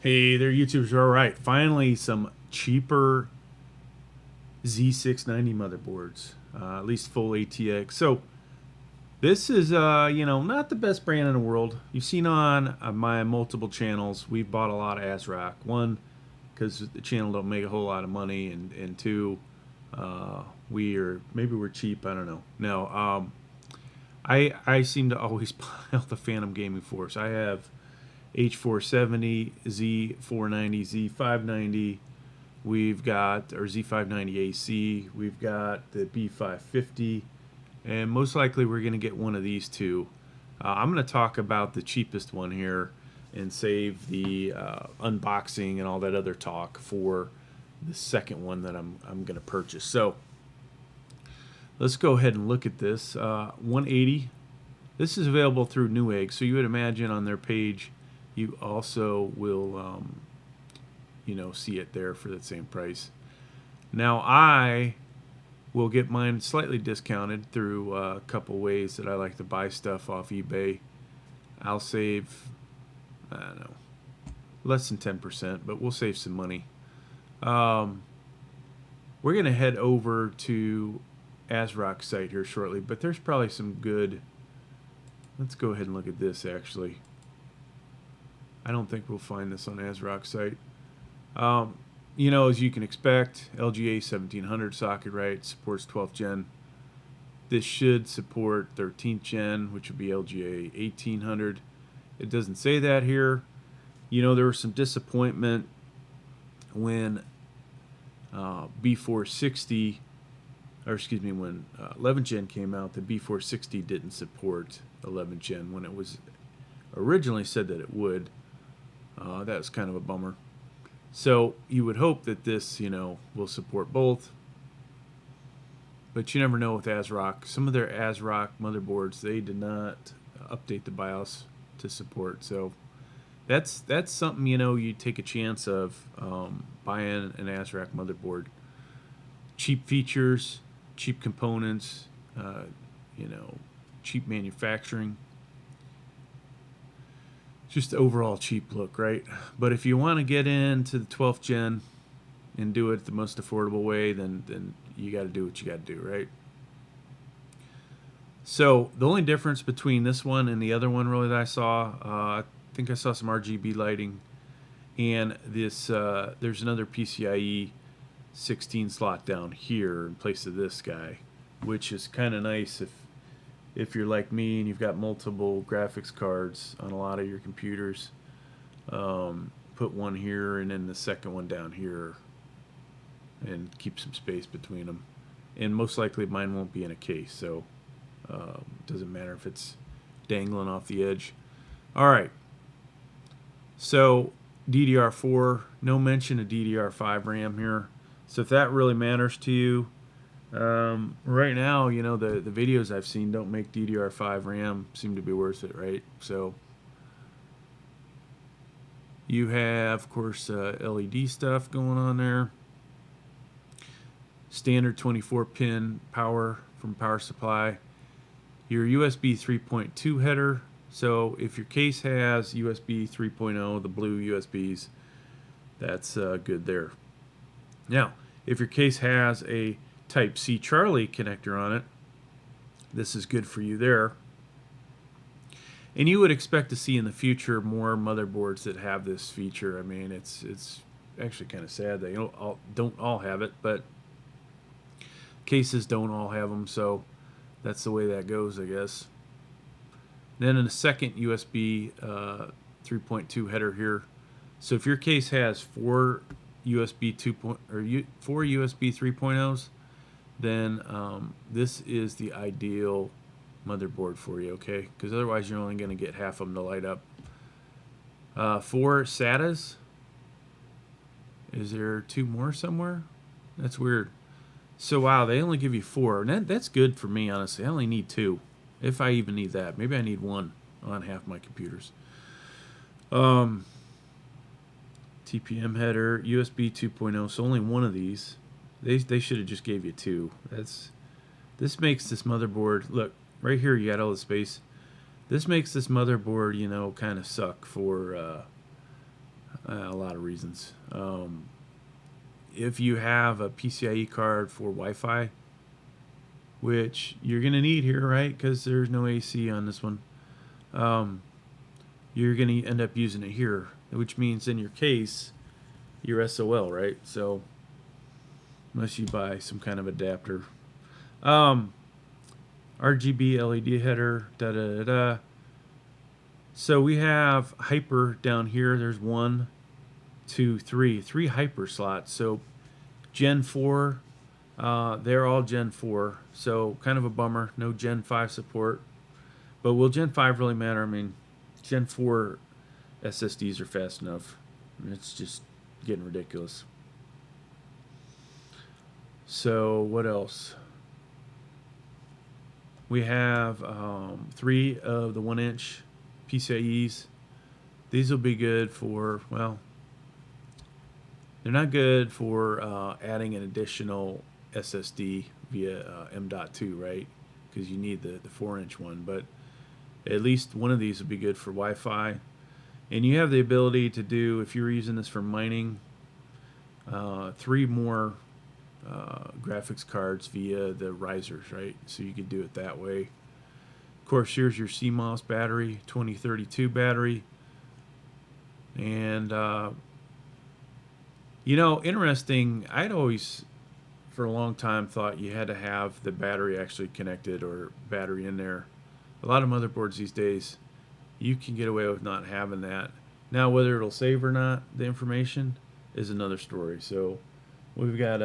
Hey there, YouTubers. All right, finally some cheaper Z690 motherboards, at least full ATX. So this is, not the best brand in the world. You've seen on my multiple channels, we've bought a lot of ASRock. One, because the channel don't make a whole lot of money, and two, maybe we're cheap. I don't know. No, I seem to always pile the Phantom Gaming Force. I have H470, Z490, Z590. We've got our Z590 AC. We've got the B550, and most likely we're going to get one of these two. I'm going to talk about the cheapest one here and save the unboxing and all that other talk for the second one that I'm going to purchase. So let's go ahead and look at this. 180. This is available through Newegg, so you would imagine on their page you also will, see it there for the same price. Now I will get mine slightly discounted through a couple ways that I like to buy stuff off eBay. I'll save, I don't know, less than 10%, but we'll save some money. We're going to head over to ASRock's site here shortly, but there's probably some good. Let's go ahead and look at this actually. I don't think we'll find this on ASRock's site. As you can expect, LGA 1700 socket, right? Supports 12th gen. This should support 13th gen, which would be LGA 1800. It doesn't say that here. There was some disappointment when B460, or excuse me, when 11th gen came out, the B460 didn't support 11th gen when it was originally said that it would. That was kind of a bummer. So you would hope that this, will support both. But you never know with ASRock. Some of their ASRock motherboards, they did not update the BIOS to support. So that's something, you take a chance of buying an ASRock motherboard. Cheap features, cheap components, cheap manufacturing. Just overall cheap look, right? But if you want to get into the 12th gen and do it the most affordable way, then you got to do what you got to do, right? So the only difference between this one and the other one really that I saw, I think I saw some RGB lighting, and this there's another PCIe 16 slot down here in place of this guy, which is kind of nice if you're like me and you've got multiple graphics cards on a lot of your computers. Put one here and then the second one down here and keep some space between them. And most likely mine won't be in a case, so doesn't matter if it's dangling off the edge. Alright, so DDR4, no mention of DDR5 RAM here. So if that really matters to you, right now, the videos I've seen don't make DDR5 RAM seem to be worth it, right? So you have, of course, LED stuff going on there. Standard 24-pin power from power supply. Your USB 3.2 header. So if your case has USB 3.0, the blue USBs, that's good there. Now, if your case has a Type-C Charlie connector on it, this is good for you there. And you would expect to see in the future more motherboards that have this feature. I mean, it's actually kind of sad they don't all have it, but cases don't all have them, so that's the way that goes, I guess. Then in a second USB 3.2 header here. So if your case has four USB 3.0s, then this is the ideal motherboard for you, okay? Because otherwise you're only going to get half of them to light up. 4 SATAs. Is there 2 more somewhere? That's weird. So wow, they only give you 4. And that's good for me, honestly. I only need 2, if I even need that. Maybe I need 1 on half my computers. TPM header, USB 2.0. So only one of these. They should have just gave you 2. This makes this motherboard, look, right here you got all the space. This makes this motherboard, kind of suck for A lot of reasons. If you have a PCIe card for Wi-Fi, which you're going to need here, right? Because there's no AC on this one. You're going to end up using it here, which means in your case, you're SOL, right? So unless you buy some kind of adapter. RGB LED header, da da da da. So we have hyper down here. There's 1, 2, 3 hyper slots. So Gen 4, they're all Gen 4. So kind of a bummer. No Gen 5 support. But will Gen 5 really matter? I mean, Gen 4 SSDs are fast enough. It's just getting ridiculous. So what else? We have 3 of the 1-inch PCIe's. These will be good for, well, they're not good for adding an additional SSD via M.2, right? Because you need the 4-inch one. But at least one of these would be good for Wi-Fi. And you have the ability to do, if you're using this for mining, 3 more graphics cards via the risers, right? So you could do it that way. Of course, here's your CMOS battery, 2032 battery. And, you know, interesting, I'd always, for a long time, thought you had to have the battery actually connected or battery in there. A lot of motherboards these days, you can get away with not having that. Now, whether it'll save or not, the information, is another story. So we've got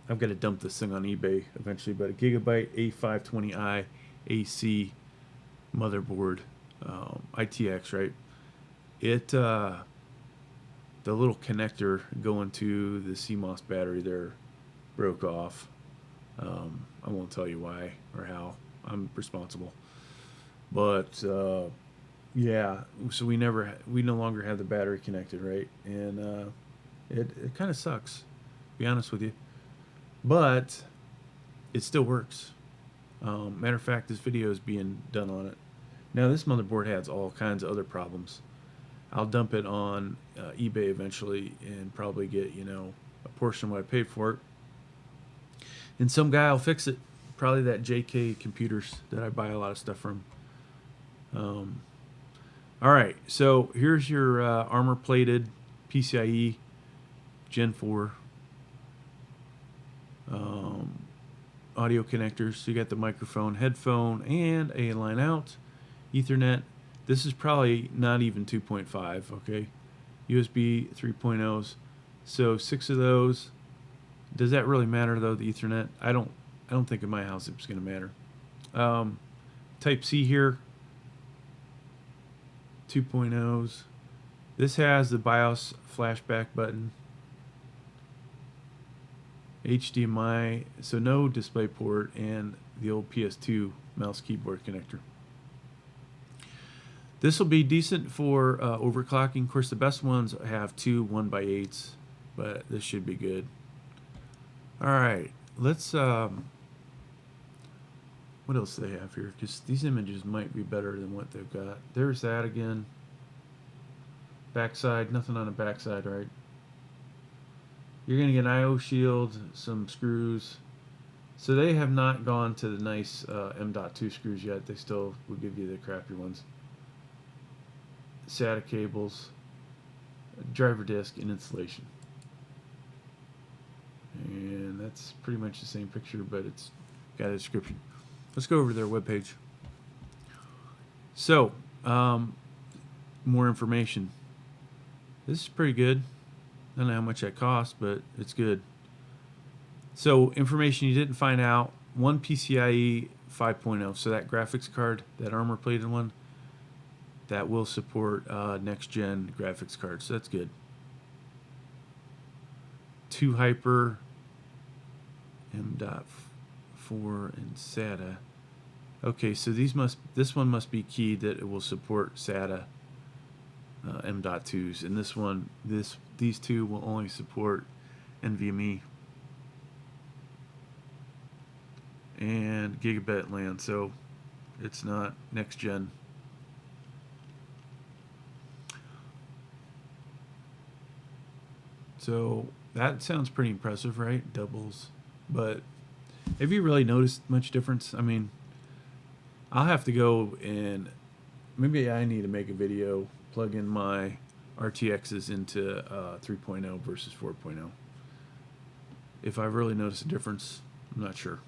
I've got to dump this thing on eBay eventually, but a Gigabyte A520i AC motherboard, ITX, right? It the little connector going to the CMOS battery there broke off. I won't tell you why or how. I'm responsible, but yeah. So we no longer have the battery connected, right? And it kind of sucks, to be honest with you. But it still works. Matter of fact, this video is being done on it. Now, this motherboard has all kinds of other problems. I'll dump it on eBay eventually and probably get, you know, a portion of what I paid for it. And some guy will fix it. Probably that JK Computers that I buy a lot of stuff from. All right, so here's your armor-plated PCIe Gen 4 audio connectors. So you got the microphone, headphone, and a line out, Ethernet. This is probably not even 2.5, okay? USB 3.0s. So 6 of those. Does that really matter though, the Ethernet? I don't think in my house it's going to matter. Type C here, 2.0s. This has the BIOS flashback button. HDMI, so no display port, and the old PS2 mouse keyboard connector. This will be decent for overclocking. Of course, the best ones have 2 1x8s, but this should be good. All right, let's. What else do they have here? Because these images might be better than what they've got. There's that again. Backside, nothing on the backside, right? You're going to get an I/O shield, some screws. So they have not gone to the nice M.2 screws yet. They still will give you the crappy ones. SATA cables, driver disk, and installation. And that's pretty much the same picture, but it's got a description. Let's go over to their webpage. So, more information. This is pretty good. I don't know how much that costs, but it's good. So, information you didn't find out. One PCIe 5.0. So that graphics card, that armor-plated one, that will support next-gen graphics cards. So that's good. 2 Hyper, M.4, and SATA. Okay, so this one must be keyed that it will support SATA M.2s, and these two will only support NVMe and gigabit LAN, so it's not next gen. So that sounds pretty impressive, right? Doubles. But have you really noticed much difference? I mean, I'll have to go and maybe I need to make a video, plug in my RTXs into 3.0 versus 4.0. If I've really noticed a difference, I'm not sure.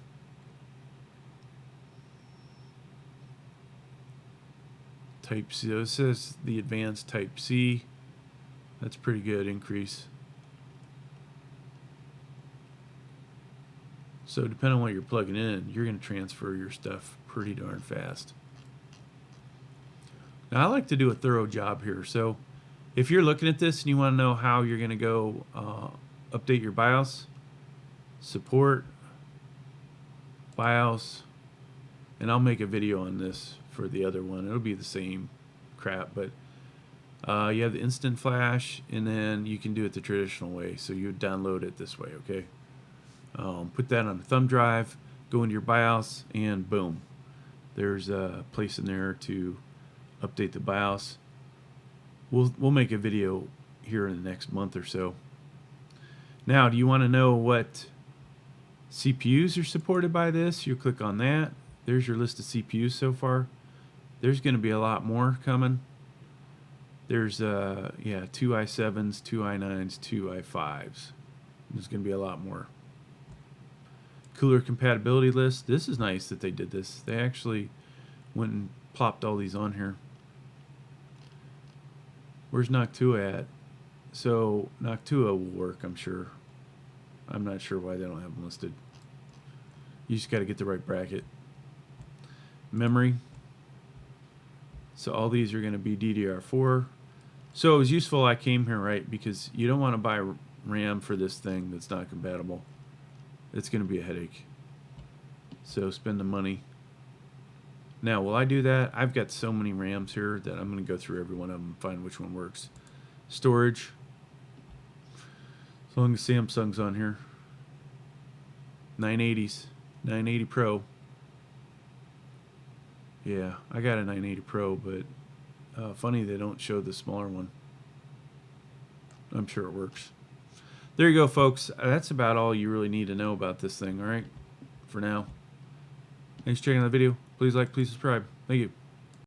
Type C, so it says the advanced Type C. That's pretty good increase. So depending on what you're plugging in, you're going to transfer your stuff pretty darn fast. Now I like to do a thorough job here. So if you're looking at this and you want to know how you're going to go update your BIOS, support, BIOS, and I'll make a video on this for the other one. It'll be the same crap, but you have the instant flash, and then you can do it the traditional way. So you download it this way, okay? Put that on a thumb drive, go into your BIOS, and boom. There's a place in there to update the BIOS. We'll make a video here in the next month or so. Now, do you want to know what CPUs are supported by this? You click on that. There's your list of CPUs so far. There's going to be a lot more coming. There's 2 i7s, 2 i9s, 2 i5s. There's going to be a lot more. Cooler compatibility list. This is nice that they did this. They actually went and plopped all these on here. Where's Noctua at? So Noctua will work, I'm sure. I'm not sure why they don't have them listed. You just got to get the right bracket. Memory. So all these are going to be DDR4. So it was useful I came here, right? Because you don't want to buy RAM for this thing that's not compatible. It's going to be a headache. So spend the money. Now, will I do that? I've got so many RAMs here that I'm going to go through every one of them and find which one works. Storage. As long as Samsung's on here. 980s. 980 Pro. Yeah, I got a 980 Pro, but funny they don't show the smaller one. I'm sure it works. There you go, folks. That's about all you really need to know about this thing, all right? For now. Thanks for checking out the video. Please like, please subscribe. Thank you.